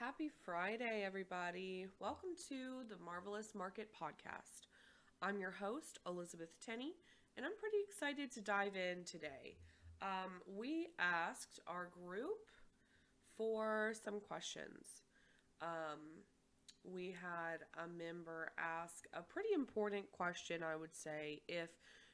Happy Friday, everybody. Welcome to the Marvelous Market Podcast. I'm your host, Elizabeth Tenney, and I'm pretty excited to dive in today. We asked our group for some questions. We had a member ask a pretty important question, I would say. If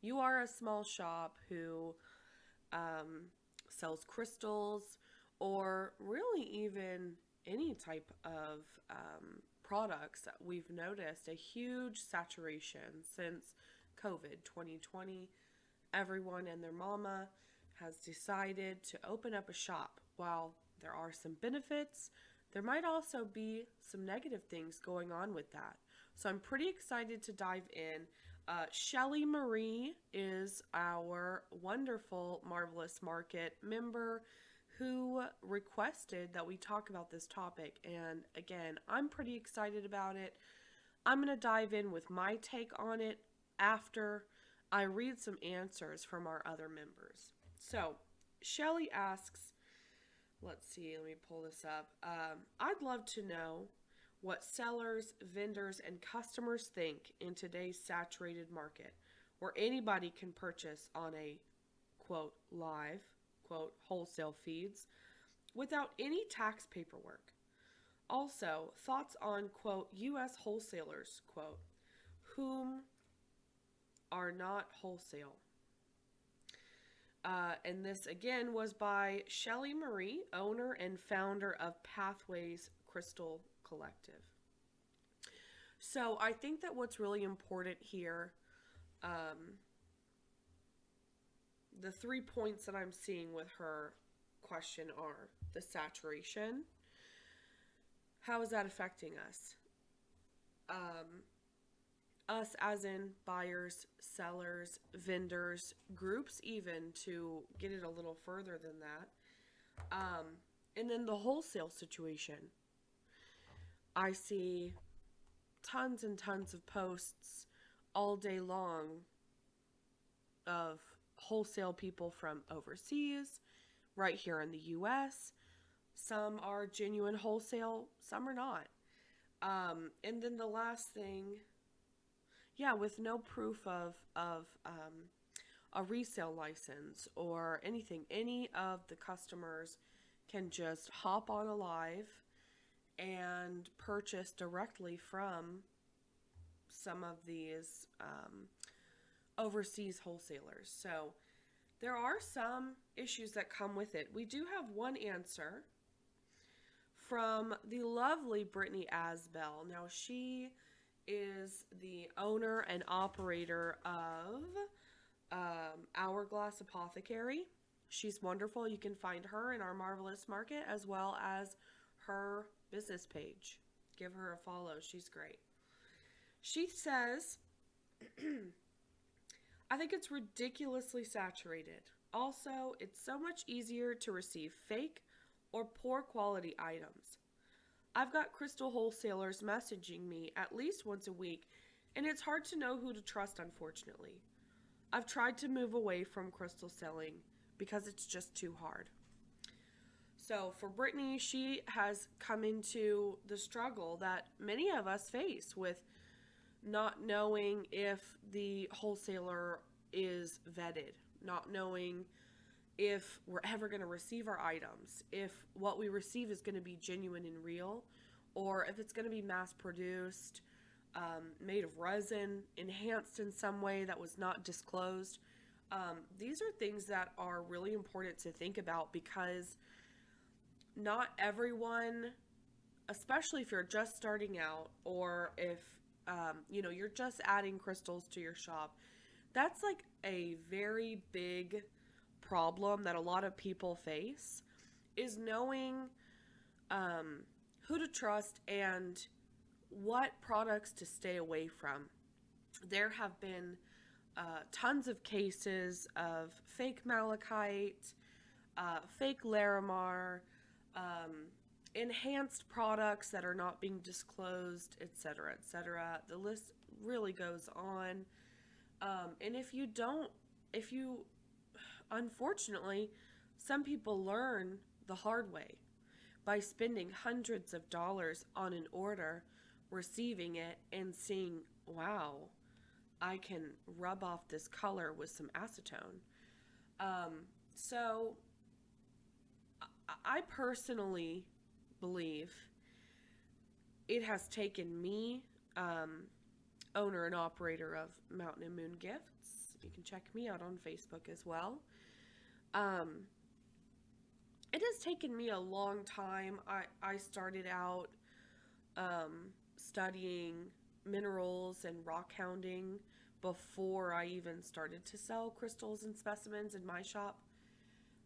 you are a small shop who sells crystals or really even any type of products, we've noticed a huge saturation since COVID 2020. Everyone and their mama has decided to open up a shop. While there are some benefits, there might also be some negative things going on with that. So I'm pretty excited to dive in. Shelley Marie is our wonderful Marvelous Market member who requested that we talk about this topic. And again, I'm pretty excited about it. I'm going to dive in with my take on it after I read some answers from our other members. So, Shelley asks, let's see, let me pull this up. I'd love to know what sellers, vendors, and customers think in today's saturated market where anybody can purchase on a quote live quote wholesale feeds without any tax paperwork. Also, thoughts on quote US wholesalers quote whom are not wholesale. And this again was by Shelley Marie, owner and founder of Pathways Crystal Collective. So I think that what's really important here, the 3 points that I'm seeing with her question are the saturation. How is that affecting us? Us as in buyers, sellers, vendors, groups even, to get it a little further than that. And then the wholesale situation. I see tons and tons of posts all day long of wholesale people from overseas, right here in the US. Some are genuine wholesale, some are not. And then the last thing, with no proof of a resale license or anything, any of the customers can just hop on a live and purchase directly from some of these overseas wholesalers. So there are some issues that come with it. We do have one answer from the lovely Brittney Azbell. Now, she is the owner and operator of Hourglass Apothecary. She's wonderful. You can find her in our Marvelous Market as well as her business page. Give her a follow. She's great. She says, I think it's ridiculously saturated. Also, it's so much easier to receive fake or poor quality items. I've got crystal wholesalers messaging me at least once a week, and it's hard to know who to trust, unfortunately. I've tried to move away from crystal selling because it's just too hard. So for Brittney, she has come into the struggle that many of us face with not knowing if the wholesaler is vetted, not knowing if we're ever going to receive our items, if what we receive is going to be genuine and real, or if it's going to be mass produced, made of resin, enhanced in some way that was not disclosed. These are things that are really important to think about because not everyone, especially if you're just starting out or if you're just adding crystals to your shop, that's like a very big problem that a lot of people face, is knowing who to trust and what products to stay away from. There have been tons of cases of fake malachite, fake Larimar, enhanced products that are not being disclosed, etc., etc. The list really goes on. And if unfortunately, some people learn the hard way. by spending hundreds of dollars on an order, receiving it, and seeing, wow, I can rub off this color with some acetone. So I personally believe it has taken me, owner and operator of Mountain and Moon Gifts. You can check me out on Facebook as well. Um, it has taken me a long time. I started out studying minerals and rock hounding before I even started to sell crystals and specimens in my shop.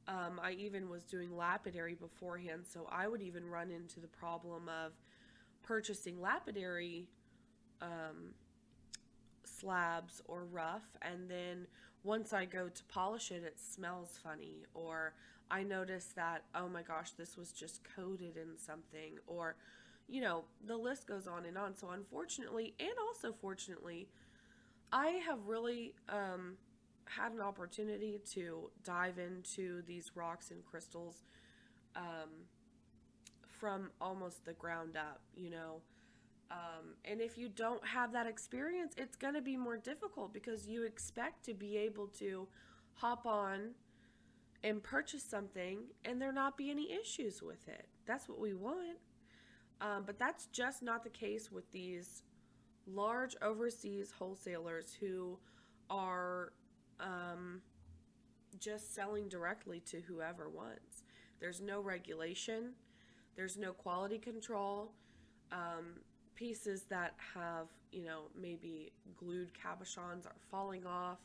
I even was doing lapidary beforehand, so I would even run into the problem of purchasing lapidary slabs or rough, and then once I go to polish it, it smells funny, or I notice that, oh my gosh, this was just coated in something, or the list goes on and on. So unfortunately, and also fortunately, I have really had an opportunity to dive into these rocks and crystals from almost the ground up, and if you don't have that experience, it's going to be more difficult because you expect to be able to hop on and purchase something and there not be any issues with it. That's what we want. But that's just not the case with these large overseas wholesalers who are just selling directly to whoever wants. There's no regulation. There's no quality control. Pieces that have, maybe glued cabochons are falling off.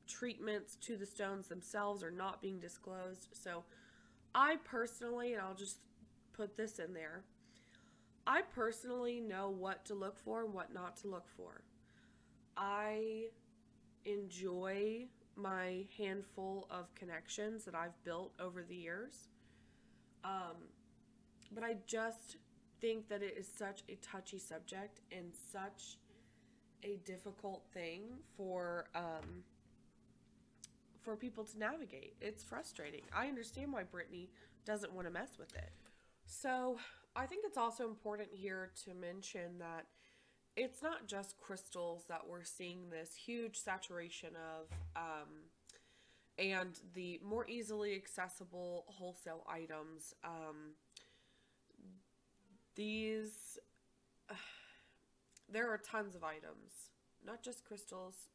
Treatments to the stones themselves are not being disclosed. So I personally, and I'll just put this in there, I personally know what to look for and what not to look for. I enjoy my handful of connections that I've built over the years. But I just think that it is such a touchy subject and such a difficult thing for people to navigate. It's frustrating. I understand why Brittney doesn't want to mess with it. So I think it's also important here to mention that it's not just crystals that we're seeing this huge saturation of, and the more easily accessible wholesale items. There are tons of items, not just crystals,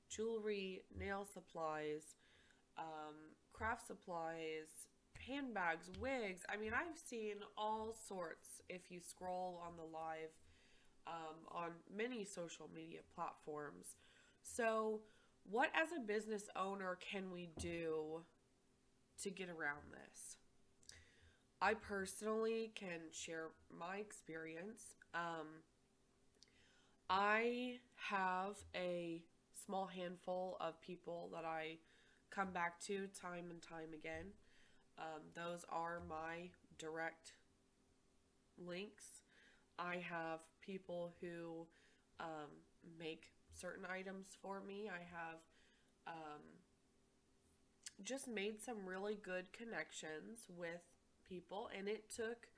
jewelry, nail supplies, craft supplies, handbags, wigs. I mean, I've seen all sorts if you scroll on the live on many social media platforms. So what as a business owner can we do to get around this? I personally can share my experience. I have a small handful of people that I come back to time and time again. Those are my direct links. I have people who make certain items for me. I have just made some really good connections with people, and it took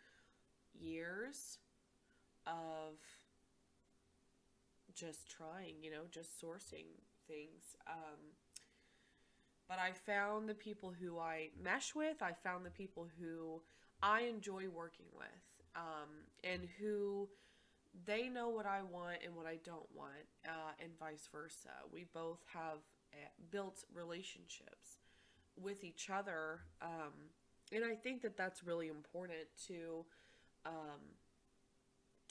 years of just trying, just sourcing things. But I found the people who I mesh with. I found the people who I enjoy working with, and who they know what I want and what I don't want, and vice versa. We both have built relationships with each other, and I think that that's really important to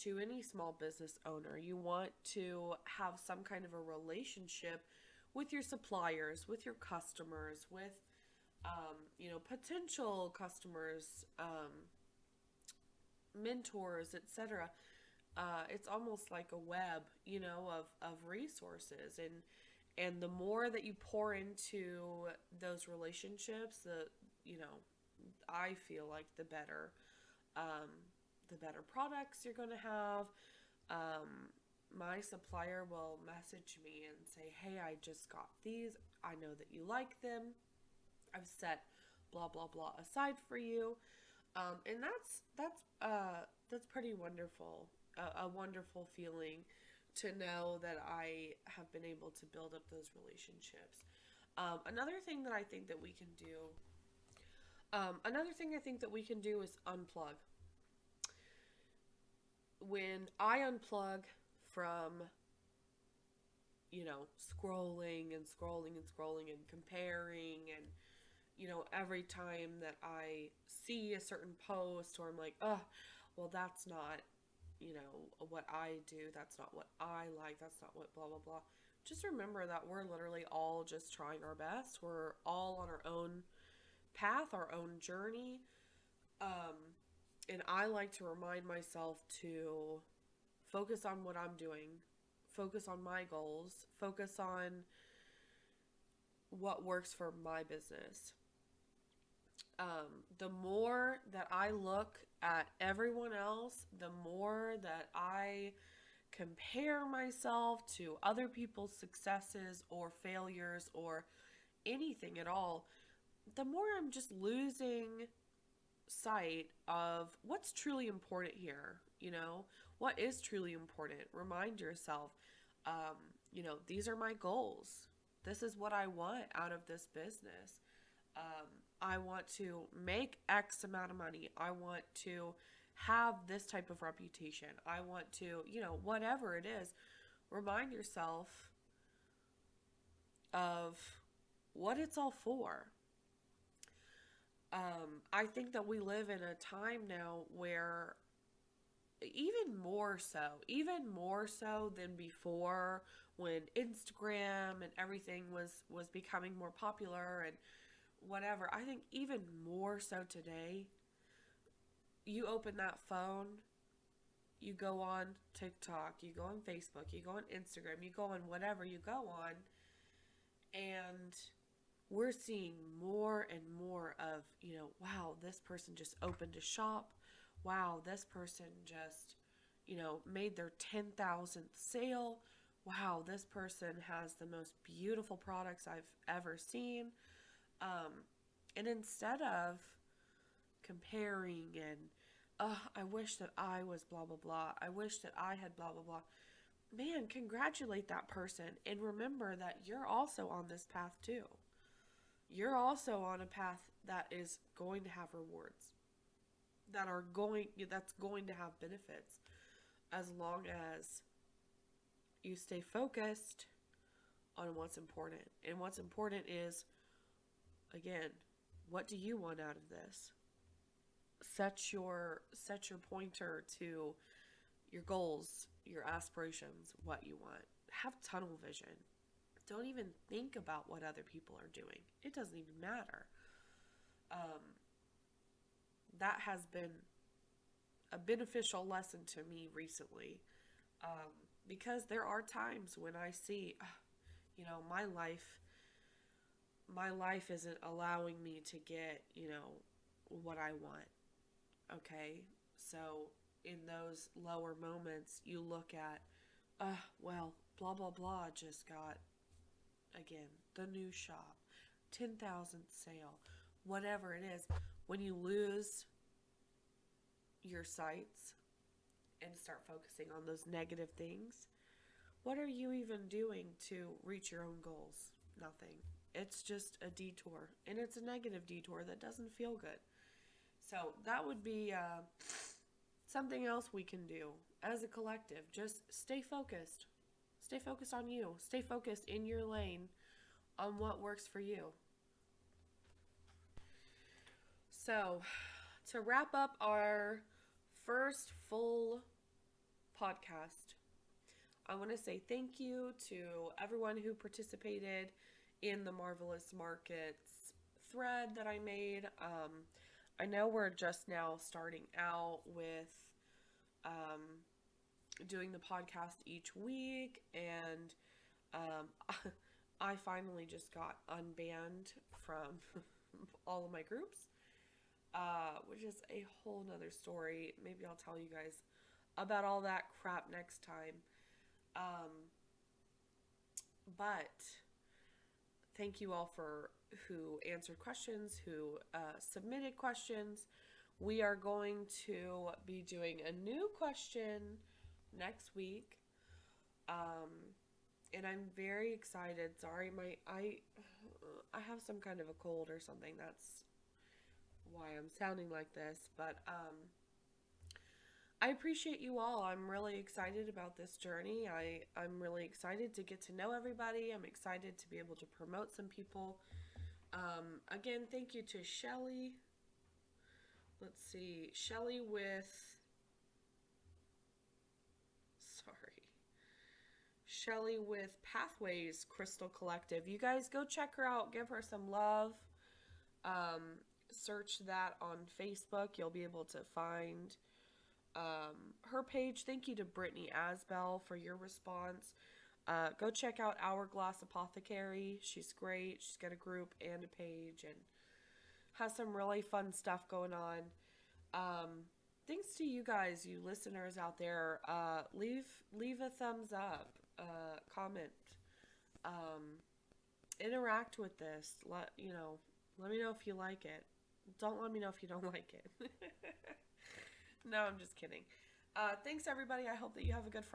any small business owner. You want to have some kind of a relationship with your suppliers, with your customers, with potential customers, mentors, etc. It's almost like a web, of resources, and the more that you pour into those relationships, I feel like the better products you're going to have. My supplier will message me and say, hey, I just got these. I know that you like them. I've set blah blah blah aside for you, and that's pretty wonderful. A wonderful feeling to know that I have been able to build up those relationships. Another thing that I think that we can do. Another thing I think that we can do is unplug. When I unplug from, scrolling and scrolling and scrolling and comparing and, every time that I see a certain post or I'm like, oh, well, that's not, what I do. That's not what I like. That's not what blah, blah, blah. Just remember that we're literally all just trying our best. We're all on our own path, our own journey. And I like to remind myself to focus on what I'm doing, focus on my goals, focus on what works for my business. The more that I look at everyone else, the more that I compare myself to other people's successes or failures or anything at all, the more I'm just losing sight of what's truly important here. What is truly important? Remind yourself, these are my goals. This is what I want out of this business. I want to make X amount of money. I want to have this type of reputation. I want to, whatever it is, remind yourself of what it's all for. I think that we live in a time now where even more so than before, when Instagram and everything was becoming more popular and whatever, I think even more so today, you open that phone, you go on TikTok, you go on Facebook, you go on Instagram, you go on whatever you go on, and we're seeing more and more of, wow, this person just opened a shop. Wow, this person just, made their 10,000th sale. Wow, this person has the most beautiful products I've ever seen. And instead of comparing and, I wish that I was blah, blah, blah. I wish that I had blah, blah, blah. Man, congratulate that person. And remember that you're also on this path too. You're also on a path that is going to have rewards, that's going to have benefits, as long as you stay focused on what's important. And what's important is, again, what do you want out of this? Set your pointer to your goals, your aspirations, what you want. Have tunnel vision. Don't even think about what other people are doing. It doesn't even matter. That has been a beneficial lesson to me recently, because there are times when I see, my life isn't allowing me to get, what I want. Okay, so in those lower moments, you look at, well, blah blah blah just got, again, the new shop, 10,000th sale, whatever it is. When you lose your sights and start focusing on those negative things, what are you even doing to reach your own goals? Nothing. It's just a detour, and it's a negative detour that doesn't feel good. So that would be something else we can do as a collective. Just stay focused. Stay focused on you. Stay focused in your lane on what works for you. So, to wrap up our first full podcast, I want to say thank you to everyone who participated in the Marvelous Markets thread that I made. I know we're just now starting out with doing the podcast each week, and I finally just got unbanned from all of my groups, which is a whole nother story. Maybe I'll tell you guys about all that crap next time. But thank you all for who answered questions, who submitted questions. We are going to be doing a new question next week. And I'm very excited. Sorry, I have some kind of a cold or something. That's why I'm sounding like this. But I appreciate you all. I'm really excited about this journey. I'm really excited to get to know everybody. I'm excited to be able to promote some people. Again, thank you to Shelley. Let's see, Shelley with, sorry, Shelley with Pathways Crystal Collective. You guys go check her out. Give her some love. Search that on Facebook. You'll be able to find her page. Thank you to Brittney Azbell for your response. Go check out Hourglass Apothecary. She's great. She's got a group and a page and has some really fun stuff going on. Thanks to you guys, you listeners out there. Leave a thumbs up, comment, interact with this. Let me know if you like it. Don't let me know if you don't like it. No, I'm just kidding. Thanks everybody. I hope that you have a good Friday.